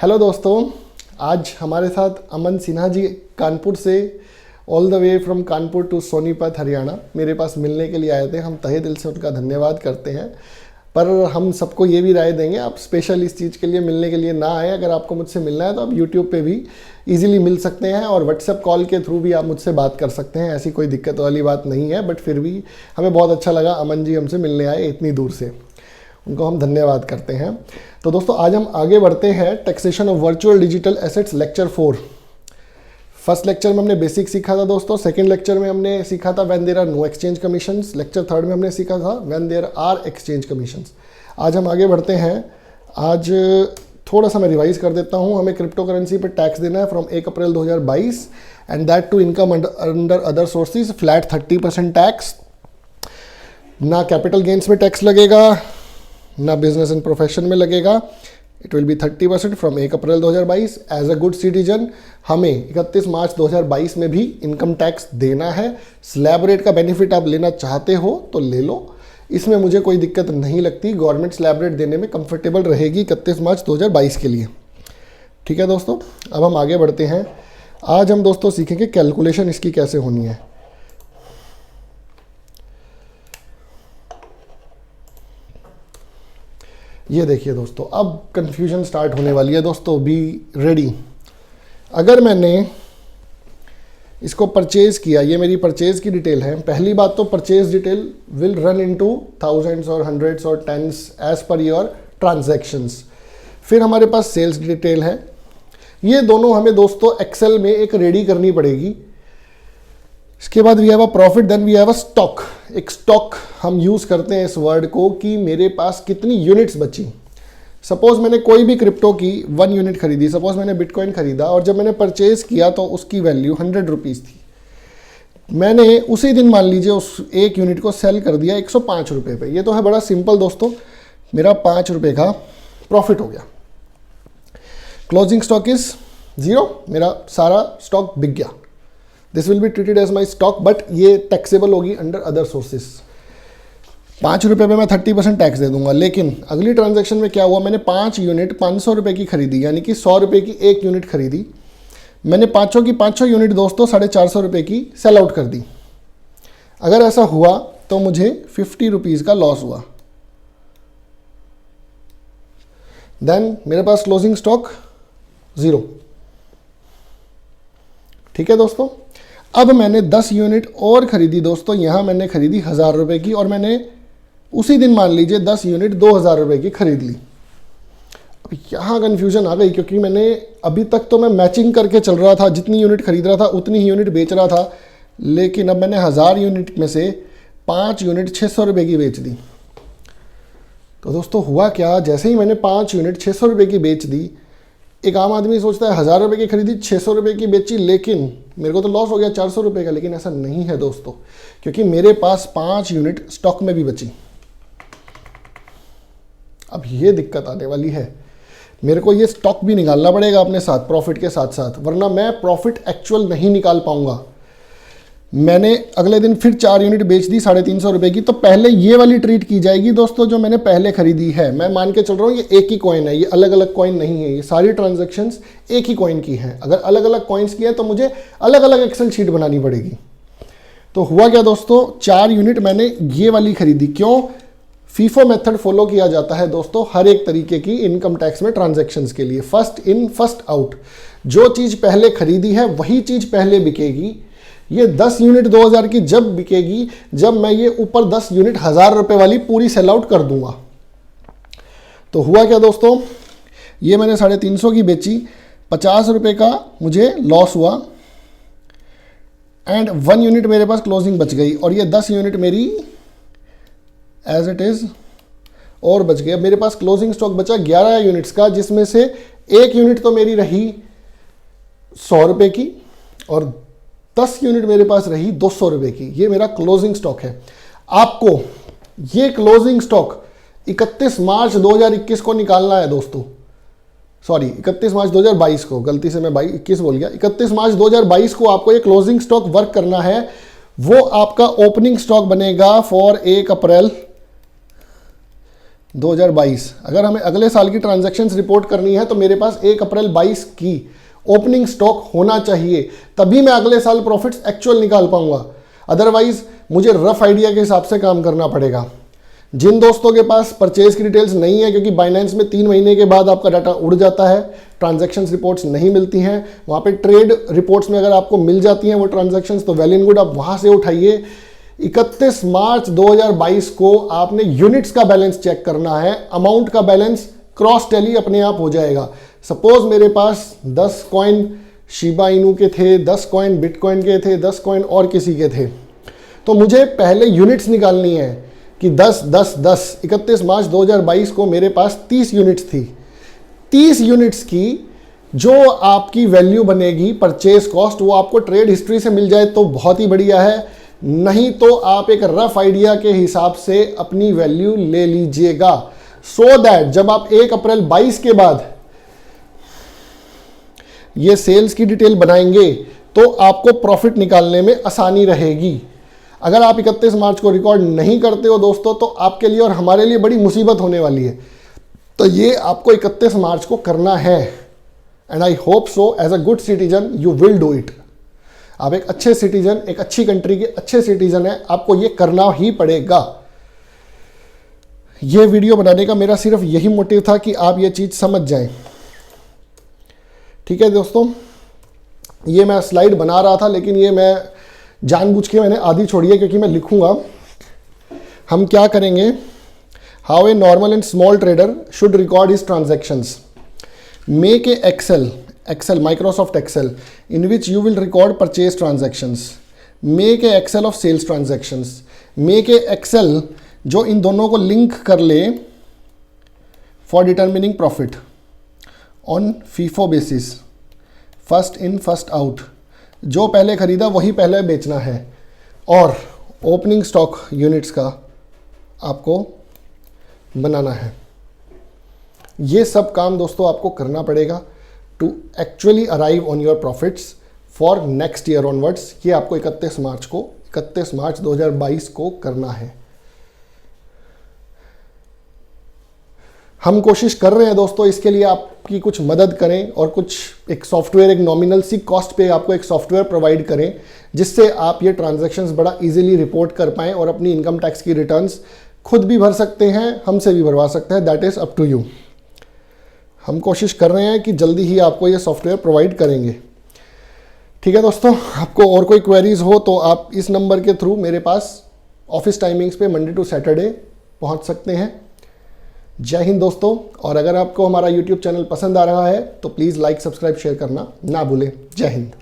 Hello दोस्तों, आज हमारे साथ अमन सिन्हा जी कानपुर से all the way from Kanpur to Sonipat Haryana मेरे पास मिलने के लिए आए थे। हम तहे दिल से उनका धन्यवाद करते हैं, पर हम सबको ये भी राय देंगे आप स्पेशल इस चीज़ के लिए मिलने के लिए ना आए। अगर आपको मुझसे मिलना है तो आप यूट्यूब पे भी इजीली मिल सकते हैं और व्हाट्सएप कॉल के थ्रू भी आप मुझसे बात कर सकते हैं, ऐसी कोई दिक्कत वाली बात नहीं है। बट फिर भी हमें बहुत अच्छा लगा अमन जी हमसे मिलने आए इतनी दूर से, उनको हम धन्यवाद करते हैं। तो दोस्तों आज हम आगे बढ़ते हैं taxation of virtual digital assets lecture 4। First lecture में हमने बेसिक सीखा था दोस्तों, सेकंड लेक्चर में हमने सीखा था when there are no exchange commissions, lecture third में हमने सीखा था when there are exchange commissions. आज हम आगे बढ़ते हैं। आज थोड़ा सा मैं रिवाइज कर देता हूं। हमें क्रिप्टो करेंसी पर टैक्स देना है from 1 April 2022 and that too income under other sources, flat 30% tax. ना कैपिटल गेन्स में टैक्स लगेगा, ना बिजनेस एंड प्रोफेशन में लगेगा। It will be 30% from 1 April 2022। As a good citizen हमें 31 मार्च 2022 में भी इनकम टैक्स देना है। स्लैब रेट का बेनिफिट आप लेना चाहते हो तो ले लो, इसमें मुझे कोई दिक्कत नहीं लगती। गवर्नमेंट स्लैब रेट देने में कंफर्टेबल रहेगी 31 मार्च 2022 के लिए। ठीक है दोस्तों, अब हम आगे बढ़ते हैं। आज हम दोस्तों सीखेंगे कैलकुलेशन इसकी कैसे होनी है। ये देखिए दोस्तों, अब कंफ्यूजन स्टार्ट होने वाली है दोस्तों, बी रेडी। अगर मैंने इसको परचेज किया, ये मेरी परचेज की डिटेल है। पहली बात तो purchase detail will run into thousands और हंड्रेड्स और tens as per your transactions. फिर हमारे पास सेल्स डिटेल है। ये दोनों हमें दोस्तों एक्सेल में एक रेडी करनी पड़ेगी। इसके बाद we have a profit, then we have a stock. एक स्टॉक हम यूज करते हैं इस वर्ड को कि मेरे पास कितनी यूनिट्स बची। सपोज मैंने कोई भी क्रिप्टो की 1 यूनिट खरीदी, सपोज मैंने बिटकॉइन खरीदा और जब मैंने परचेज किया तो उसकी वैल्यू 100 रुपीज़ थी। मैंने उसी दिन मान लीजिए उस 1 यूनिट को सेल कर दिया 105 रुपये पे। ये तो है बड़ा सिंपल दोस्तों, मेरा 5 रुपये का प्रॉफिट हो गया। क्लोजिंग स्टॉक इज 0, मेरा सारा स्टॉक बिक गया। This will be treated as my stock, but ये टैक्सेबल होगी अंडर अदर सोर्सेज। 5 रुपये पे मैं 30% टैक्स दे दूंगा। लेकिन अगली ट्रांजैक्शन में क्या हुआ, मैंने 5 यूनिट 500 रुपये की खरीदी, यानी कि 100 रुपये की 1 यूनिट खरीदी। मैंने पाँचों की 500 यूनिट दोस्तों 450 रुपये की सेल आउट कर दी। अगर ऐसा हुआ तो मुझे 50 रुपीज़ का लॉस हुआ। देन मेरे पास क्लोजिंग स्टॉक 0। ठीक है दोस्तों, अब मैंने 10 यूनिट और खरीदी दोस्तों। यहां मैंने खरीदी 1000 रुपये की और मैंने उसी दिन मान लीजिए 10 यूनिट 2000 रुपये की खरीद ली। अब यहाँ कन्फ्यूजन आ गई, क्योंकि मैंने अभी तक तो मैं मैचिंग करके चल रहा था, जितनी यूनिट खरीद रहा था उतनी ही यूनिट बेच रहा था। लेकिन अब मैंने 1000 यूनिट में से 5 यूनिट 600 रुपये की बेच दी। तो दोस्तों हुआ क्या, जैसे ही मैंने 5 यूनिट 600 रुपये की बेच दी, एक आम आदमी सोचता है 1000 रुपये की खरीदी 600 रुपये की बेची, लेकिन मेरे को तो लॉस हो गया 400 रुपये का। लेकिन ऐसा नहीं है दोस्तों, क्योंकि मेरे पास 5 यूनिट स्टॉक में भी बची। अब ये दिक्कत आने वाली है, मेरे को ये स्टॉक भी निकालना पड़ेगा अपने साथ प्रॉफिट के साथ साथ, वरना मैं प्रॉफिट एक्चुअल नहीं निकाल पाऊंगा। मैंने अगले दिन फिर 4 यूनिट बेच दी 350 रुपये की। तो पहले ये वाली ट्रीट की जाएगी दोस्तों जो मैंने पहले खरीदी है। मैं मान के चल रहा हूँ ये एक ही कॉइन है, ये अलग अलग कॉइन नहीं है। ये सारी ट्रांजैक्शंस एक ही कॉइन की हैं। अगर अलग अलग कॉइन्स की है तो मुझे अलग अलग एक्सेल शीट बनानी पड़ेगी। तो हुआ क्या दोस्तों, 4 यूनिट मैंने ये वाली खरीदी। क्यों? फीफो मेथड फॉलो किया जाता है दोस्तों हर एक तरीके की इनकम टैक्स में ट्रांजैक्शंस के लिए। First in first out. जो चीज़ पहले खरीदी है वही चीज़ पहले बिकेगी। ये 10 यूनिट 2000 की जब बिकेगी जब मैं ये ऊपर 10 यूनिट 1000 रुपये वाली पूरी सेल आउट कर दूंगा। तो हुआ क्या दोस्तों, ये मैंने 350 की बेची, 50 रुपये का मुझे लॉस हुआ एंड 1 यूनिट मेरे पास क्लोजिंग बच गई और ये 10 यूनिट मेरी एज इट इज और बच गया। मेरे पास क्लोजिंग स्टॉक बचा 11 यूनिट्स का, जिसमें से 1 यूनिट तो मेरी रही 100 रुपये की और 10 यूनिट मेरे पास रही 200 रुपये की। ये मेरा क्लोजिंग स्टॉक है। आपको ये क्लोजिंग स्टॉक 31 मार्च 2021 को निकालना है दोस्तों। सॉरी 31 मार्च 2022 को, गलती से मैं 21 बोल गया। 31 मार्च 2022 को आपको ये क्लोजिंग स्टॉक वर्क करना है। वो आपका ओपनिंग स्टॉक बनेगा फॉर 1 अप्रैल 2022, अगर हमें अगले साल की ट्रांजैक्शंस रिपोर्ट करनी है तो मेरे पास 1 अप्रैल 22 की ओपनिंग स्टॉक होना चाहिए, तभी मैं अगले साल प्रॉफिट्स एक्चुअल निकाल पाऊंगा। अदरवाइज मुझे रफ आइडिया के हिसाब से काम करना पड़ेगा। जिन दोस्तों के पास परचेज की डिटेल्स नहीं है, क्योंकि बाइनेंस में 3 महीने के बाद आपका डाटा उड़ जाता है, ट्रांजैक्शंस रिपोर्ट्स नहीं मिलती हैं, वहाँ पे ट्रेड रिपोर्ट्स में अगर आपको मिल जाती हैं वो ट्रांजैक्शंस तो वेल एंड गुड, आप वहाँ से उठाइए। 31 मार्च 2022 को आपने यूनिट्स का बैलेंस चेक करना है, अमाउंट का बैलेंस क्रॉस टैली अपने आप हो जाएगा। सपोज मेरे पास 10 कॉइन शिबा इनू के थे, 10 कॉइन बिटकॉइन के थे, 10 कॉइन और किसी के थे, तो मुझे पहले यूनिट्स निकालनी है कि 10 10 10 31 मार्च 2022 को मेरे पास 30 यूनिट्स थी। 30 यूनिट्स की जो आपकी वैल्यू बनेगी परचेज कॉस्ट, वो आपको ट्रेड हिस्ट्री से मिल जाए तो बहुत ही बढ़िया है, नहीं तो आप एक रफ आइडिया के हिसाब से अपनी वैल्यू ले लीजिएगा, सो दैट जब आप 1 अप्रैल 22 के बाद ये सेल्स की डिटेल बनाएंगे तो आपको प्रॉफिट निकालने में आसानी रहेगी। अगर आप 31 मार्च को रिकॉर्ड नहीं करते हो दोस्तों, तो आपके लिए और हमारे लिए बड़ी मुसीबत होने वाली है। तो ये आपको 31 मार्च को करना है, and I hope so as a good citizen you will do it. आप एक अच्छे सिटीजन, एक अच्छी कंट्री के अच्छे सिटीजन हैं, आपको ये करना ही पड़ेगा। ये वीडियो बनाने का मेरा सिर्फ यही मोटिव था कि आप ये चीज़ समझ जाएं। ठीक है दोस्तों, ये मैं स्लाइड बना रहा था, लेकिन ये मैं जानबूझ के मैंने आधी छोड़ी है क्योंकि मैं लिखूंगा। हम क्या करेंगे, how a normal and small trader should record his transactions, make a Excel Microsoft Excel in which you will record purchase transactions, make a Excel of sales transactions, make a Excel जो इन दोनों को link कर ले for determining profit on FIFO basis, first in first out, जो पहले खरीदा वही पहले बेचना है, और ओपनिंग स्टॉक यूनिट्स का आपको बनाना है। ये सब काम दोस्तों आपको करना पड़ेगा to actually arrive on your profits for next year onwards. ये आपको 31 मार्च 2022 को करना है। हम कोशिश कर रहे हैं दोस्तों इसके लिए आपकी कुछ मदद करें, और कुछ एक सॉफ्टवेयर, एक नॉमिनल सी कॉस्ट पे आपको एक सॉफ्टवेयर प्रोवाइड करें जिससे आप ये ट्रांजैक्शंस बड़ा इजीली रिपोर्ट कर पाएँ और अपनी इनकम टैक्स की रिटर्न्स खुद भी भर सकते हैं, हमसे भी भरवा सकते हैं, that is up to you. हम कोशिश कर रहे हैं कि जल्दी ही आपको ये सॉफ्टवेयर प्रोवाइड करेंगे। ठीक है दोस्तों, आपको और कोई क्वेरीज हो तो आप इस नंबर के थ्रू मेरे पास ऑफिस टाइमिंग्स पे मंडे टू सैटरडे पहुंच सकते हैं। जय हिंद दोस्तों, और अगर आपको हमारा यूट्यूब चैनल पसंद आ रहा है तो प्लीज़ लाइक, सब्सक्राइब, शेयर करना ना भूलें। जय हिंद।